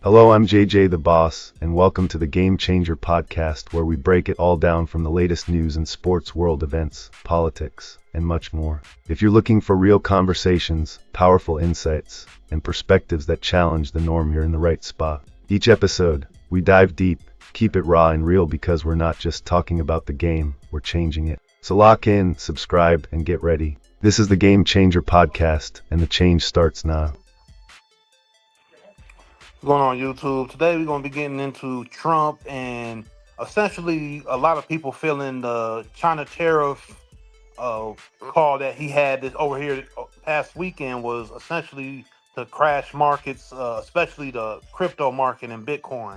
Hello, I'm JJ the Boss, and welcome to the Game Changer podcast, where we break it all down from the latest news and sports, world events, politics, and much more. If you're looking for real conversations, powerful insights, and perspectives that challenge the norm, you're in the right spot. Each episode, we dive deep, keep it raw and real, because we're not just talking about the game, we're changing it. So lock in, subscribe, and get ready. This is the Game Changer podcast, and the change starts now. What's going on YouTube? Today we're going to be getting into Trump and essentially a lot of people feeling the China tariff call that he had this over here past weekend was essentially to crash markets, especially the crypto market and Bitcoin.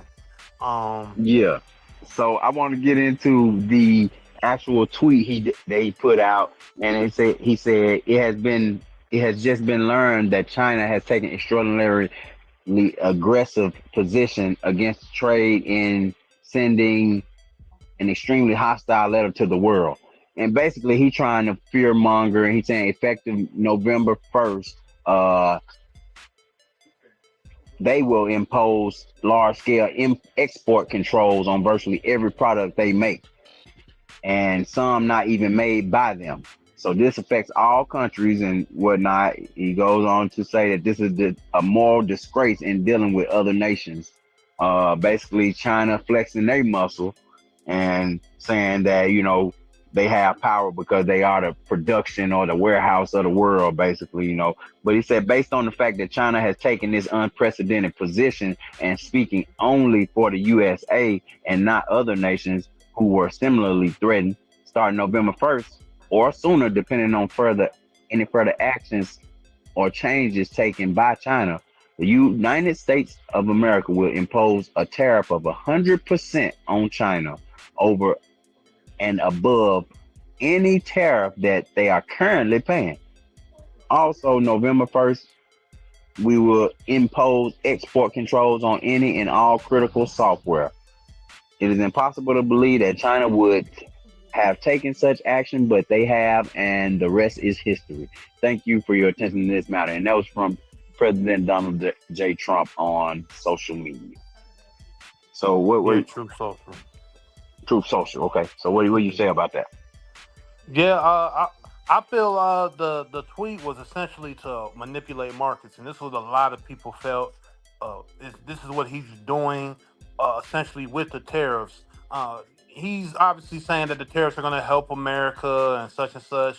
Yeah. So I want to get into the actual tweet they put out, and he said it has just been learned that China has taken extraordinarily aggressive position against trade in sending an extremely hostile letter to the world. And basically, he's trying to fear monger, and he's saying effective November 1st, they will impose large scale export controls on virtually every product they make, and some not even made by them. So this affects all countries and whatnot. He goes on to say that this is a moral disgrace in dealing with other nations. Basically, China flexing their muscle and saying that, they have power because they are the production or the warehouse of the world, basically, But he said, based on the fact that China has taken this unprecedented position and speaking only for the USA and not other nations who were similarly threatened, starting November 1st or sooner, depending on any further actions or changes taken by China, the United States of America will impose a tariff of 100% on China over and above any tariff that they are currently paying. Also, November 1st, we will impose export controls on any and all critical software. It is impossible to believe that China would have taken such action, but they have, and the rest is history. Thank you for your attention to this matter. And that was from President Donald J. Trump on social media. So Truth Social. Truth Social. Okay. So what do you say about that? Yeah, I feel the tweet was essentially to manipulate markets, and this was a lot of people felt. This is what he's doing, essentially with the tariffs. He's obviously saying that the tariffs are going to help America and such,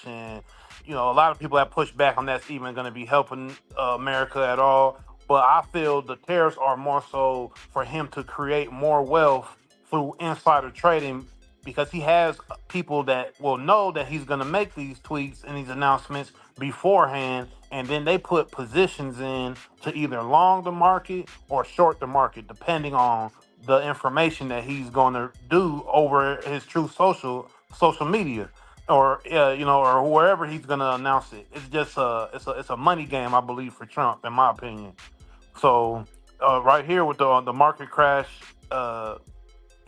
and a lot of people have pushed back on that's even going to be helping America at all. But I feel the tariffs are more so for him to create more wealth through insider trading, because he has people that will know that he's going to make these tweets and these announcements beforehand, and then they put positions in to either long the market or short the market, depending on the information that he's going to do over his Truth social media, or or wherever he's going to announce it. It's just it's a money game, I believe, for Trump, in my opinion. So right here with the market crash,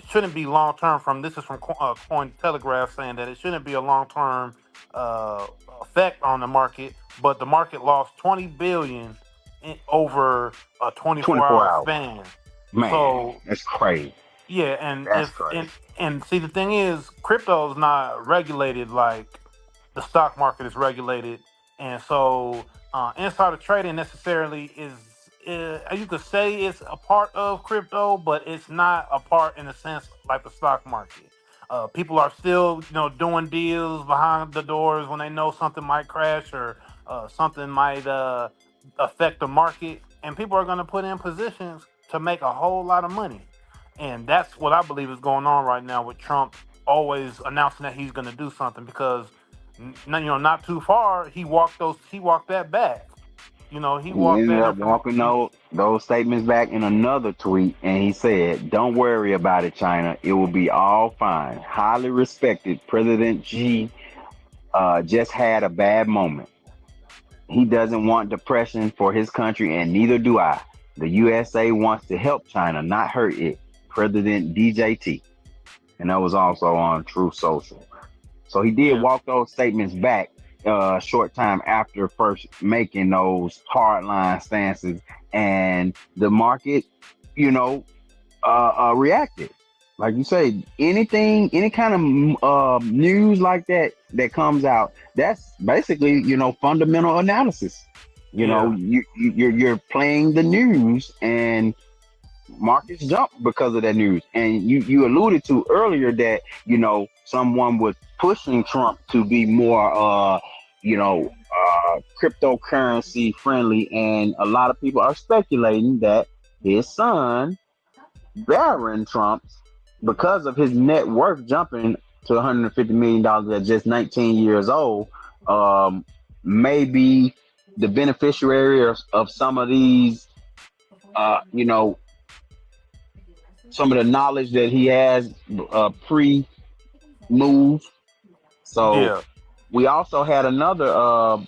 shouldn't be long term. This is from Coin Telegraph, saying that it shouldn't be a long term effect on the market, but the market lost 20 billion over a 24-hour hours. span. Man, So that's crazy. yeah, and That's if crazy. and see, the thing is, crypto is not regulated like the stock market is regulated, and so insider trading necessarily is, you could say it's a part of crypto, but it's not a part in a sense like the stock market. People are still doing deals behind the doors when they know something might crash, or something might affect the market, and people are going to put in positions to make a whole lot of money. And that's what I believe is going on right now with Trump always announcing that he's going to do something, because not too far he walked that back. He He walked ended that up walking information. those statements back in another tweet, and he said, "Don't worry about it, China. It will be all fine. Highly respected President Xi just had a bad moment. He doesn't want depression for his country, and neither do I. The USA wants to help China, not hurt it. President DJT." And that was also on Truth Social. So he did Yeah. walk those statements back a short time after first making those hardline stances, and the market you know, reacted. Like you say, anything, any kind of news like that that comes out, that's basically, fundamental analysis. Yeah. You're playing the news, and markets jump because of that news. And you alluded to earlier that someone was pushing Trump to be more cryptocurrency friendly, and a lot of people are speculating that his son Barron Trump, because of his net worth jumping to $150 million at just 19 years old, um, may be the beneficiary of some of these, uh, you know, some of the knowledge that he has pre move. So Yeah. we also had another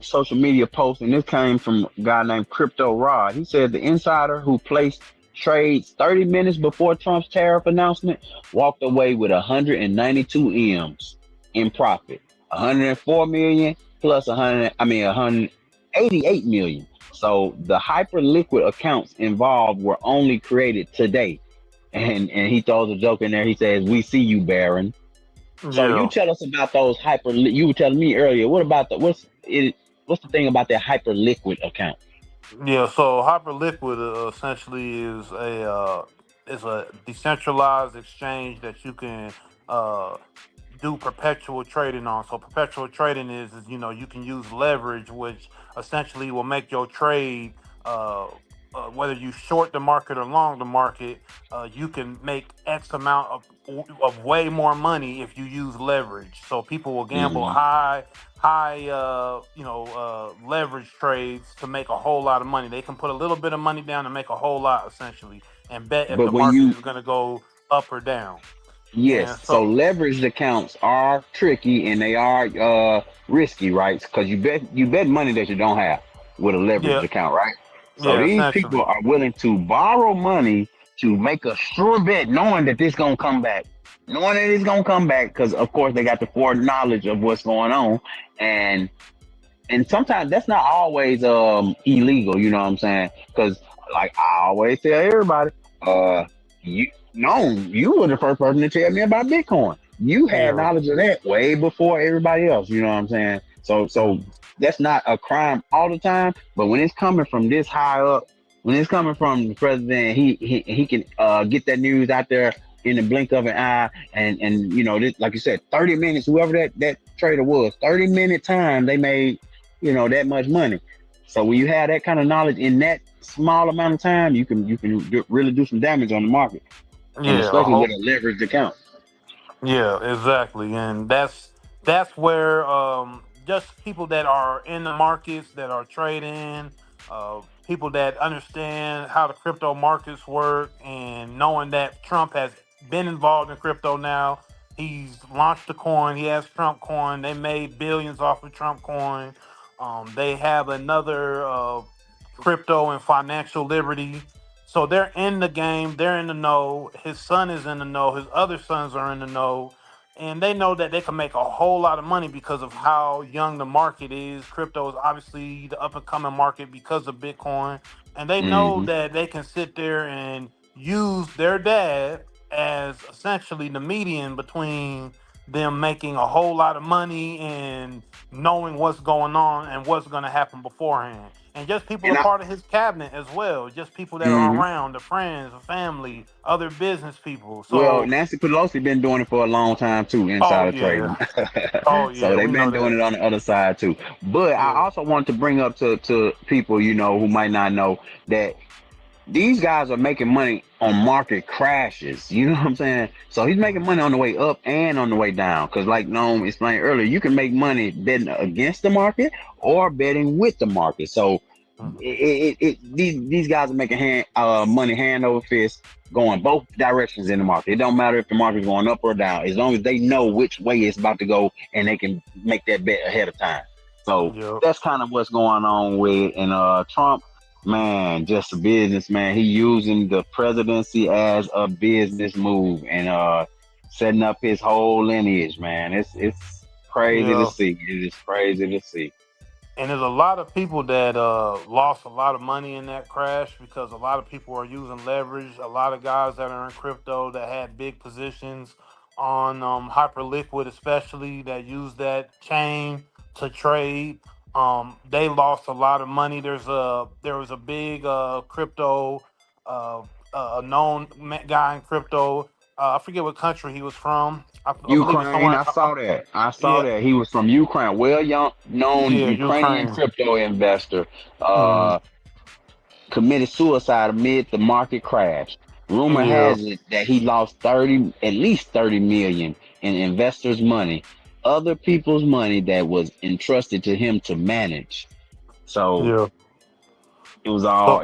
social media post, and this came from a guy named Crypto Rod. He said the insider who placed trades 30 minutes before Trump's tariff announcement walked away with 192 M's in profit, 104 million plus 188 million. So the hyper liquid accounts involved were only created today. And he throws a joke in there. He says, "We see you, Baron." So you Yeah. tell us about those hyper. You were telling me earlier. What about what's it? What's the thing about that hyper liquid account? Yeah, so Hyperliquid essentially is a decentralized exchange that you can uh, do perpetual trading on. So perpetual trading is you can use leverage, which essentially will make your trade, uh, whether you short the market or long the market, you can make X amount of way more money if you use leverage. So people will gamble Hmm. high leverage trades to make a whole lot of money. They can put a little bit of money down and make a whole lot essentially, and bet if But the when market you is going to go up or down. And Yes, so so leveraged accounts are tricky and they are risky, right? Because you bet money that you don't have with a leveraged yeah, account, right? So yeah, these people essentially. are willing to borrow money to make a sure bet, knowing that this gonna come back, knowing that it's gonna come back, because of course they got the foreknowledge of what's going on, and and sometimes that's not always illegal. You know what I'm saying? Because like I always tell everybody, uh, you were the first person to tell me about Bitcoin. You had Yeah. knowledge of that way before everybody else. You know what I'm saying? So Mhm. that's not a crime all the time, but when it's coming from this high up, when it's coming from the president, he can get that news out there in the blink of an eye, and this, like you said, 30 minutes, whoever that trader was, 30-minute time, they made that much money. So when you have that kind of knowledge in that small amount of time, you can really do some damage on the market, and Yeah, a especially with whole a leveraged account. Yeah, exactly, and that's where just people that are in the markets that are trading, people that understand how the crypto markets work, and knowing that Trump has been involved in crypto now. He's launched the coin. He has Trump coin. They made billions off of Trump coin. They have another crypto and financial liberty. So they're in the game, they're in the know. His son is in the know, his other sons are in the know, and they know that they can make a whole lot of money because of how young the market is. Crypto is obviously the up and coming market because of Bitcoin, and they know Hmm. that they can sit there and use their dad as essentially the median between them making a whole lot of money and knowing what's going on and what's going to happen beforehand. And just people a And I, part of his cabinet as well, just people that are hmm around, the friends, the family, other business people. well, So, Nancy Pelosi been doing it for a long time too, oh insider yeah, trading. oh So yeah, they've we know been doing that. it on the other side too. But I Yeah. also want to bring up to people, who might not know that these guys are making money on market crashes. You know what I'm saying? So he's making Mhm. money on the way up and on the way down. Because, like Noam explained earlier, you can make money betting against the market or betting with the market. So Mhm. these guys are making money hand over fist, going both directions in the market. It don't matter if the market's going up or down, as long as they know which way it's about to go and they can make that bet ahead of time. So Yep. that's kind of what's going on with and Trump. Man, just a businessman. He using the presidency as a business move and setting up his whole lineage. Man, it's crazy to Yeah. see. It is crazy to see. And there's a lot of people that lost a lot of money in that crash because a lot of people are using leverage. A lot of guys that are in crypto that had big positions on Hyperliquid, especially that use that chain to trade. They lost a lot of money. There was a big crypto, uh, a known guy in crypto. I forget what country he was from. I believe it's Ukraine, somewhere. I saw that. I saw Yeah, that he was from Ukraine, well young, known yeah, Ukrainian Ukraine. crypto investor. Mm, Committed suicide amid the market crash. Rumor yeah, has it that he lost at least 30 million in investors' money, other people's money that was entrusted to him to manage. So yeah. it was So all,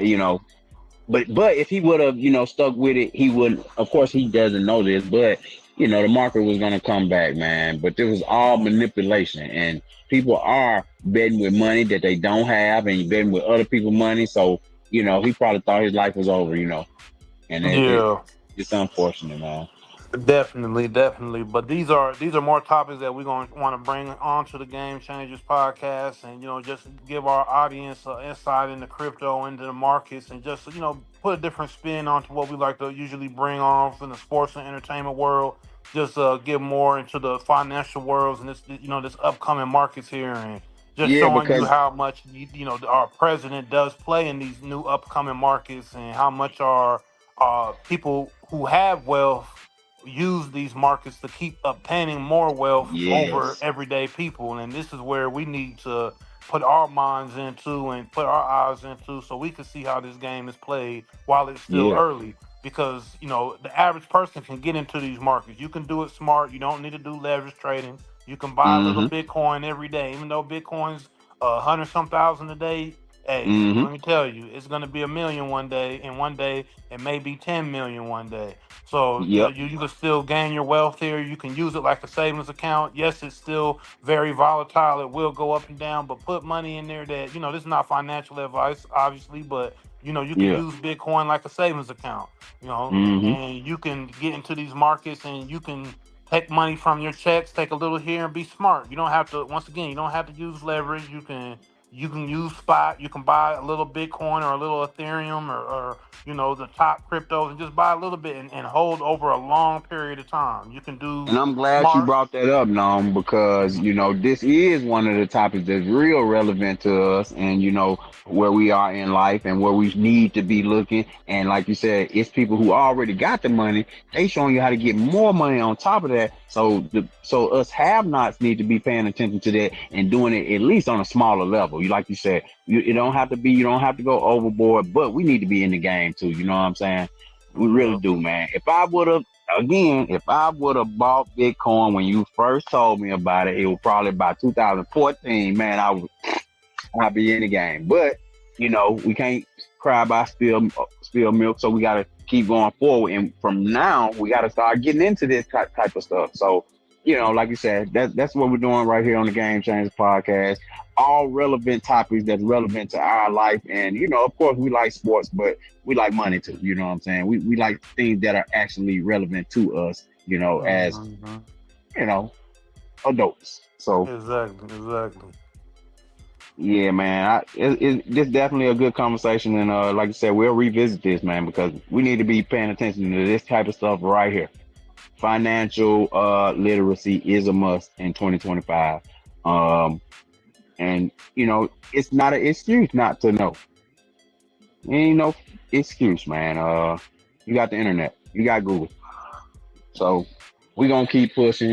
but if he would have, stuck with it, he would. Of course, he doesn't know this, but the market was gonna come back, man. But this was all manipulation, and people are betting with money that they don't have, and betting with other people's money. So he probably thought his life was over, and yeah, it's unfortunate, man. definitely, definitely. But these are more topics that we're going to want to bring onto the Game Changers podcast, and just give our audience insight into crypto, into the markets, and just put a different spin onto what we like to usually bring on from the sports and entertainment world. Just get more into the financial worlds and this upcoming markets here, and just Yeah, showing you because how much our president does play in these new upcoming markets, and how much our people who have wealth use these markets to keep obtaining more wealth over yes, everyday people. And this is where we need to put our minds into and put our eyes into so we can see how this game is played while it's still yeah, early. Because, the average person can get into these markets. You can do it smart. You don't need to do leverage trading. You can buy a little mm-hmm, Bitcoin every day, even though Bitcoin's 100 some thousand a day. Hey, mm-hmm, let me tell you, it's gonna be a million one day, and one day it may be 10 million one day. So yep, you can still gain your wealth here. You can use it like a savings account. Yes, it's still very volatile. It will go up and down, but put money in there that this is not financial advice, obviously, but you can yeah, use Bitcoin like a savings account. mm-hmm, And you can get into these markets and you can take money from your checks, take a little here, and be smart. You don't have to. Once again, you don't have to use leverage. You can use spot. You can buy a little Bitcoin or a little Ethereum or the top cryptos, and just buy a little bit and hold over a long period of time. You can do And I'm glad you smart. brought that up, Nom, because Mhm. this is one of the topics that's real relevant to us, and where we are in life and where we need to be looking. And like you said, it's people who already got the money. They showing you how to get more money on top of that. So us have-nots need to be paying attention to that and doing it at least on a smaller level. Like you said, you don't have to be, you don't have to go overboard, but we need to be in the game too. You know what I'm saying? We really Yeah. do, man. If I would have bought Bitcoin when you first told me about it, it was probably about 2014. Man, I'd be in the game. But we can't cry by spill milk, so we got to keep going forward. And from now, we got to start getting into this type of stuff. So like you said, that's what we're doing right here on the Game Changers podcast. All relevant topics that's relevant to our life, and of course, we like sports, but we like money too. You know what I'm saying? We like things that are actually relevant to us. As Mhm. you know, adults. So Exactly. Exactly. yeah, man, this definitely a good conversation, and like I said, we'll revisit this, man, because we need to be paying attention to this type of stuff right here. Financial literacy is a must in 2025, um, and it's not an excuse not to know. Ain't no excuse, man. You got the internet, you got Google, so we gonna keep pushing.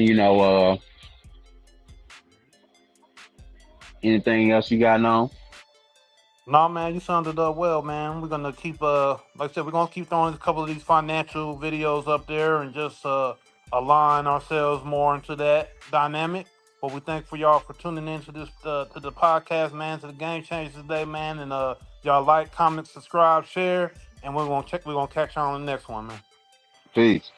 Anything else you got on? No, man, you summed it up well, man. We're gonna keep, like I said, we're gonna keep throwing a couple of these financial videos up there and just align ourselves more into that dynamic. But we thank for y'all for tuning in to this to the podcast, man, to the Game Changers today, man. And y'all like, comment, subscribe, share, and we're gonna catch y'all on the next one, man. Peace.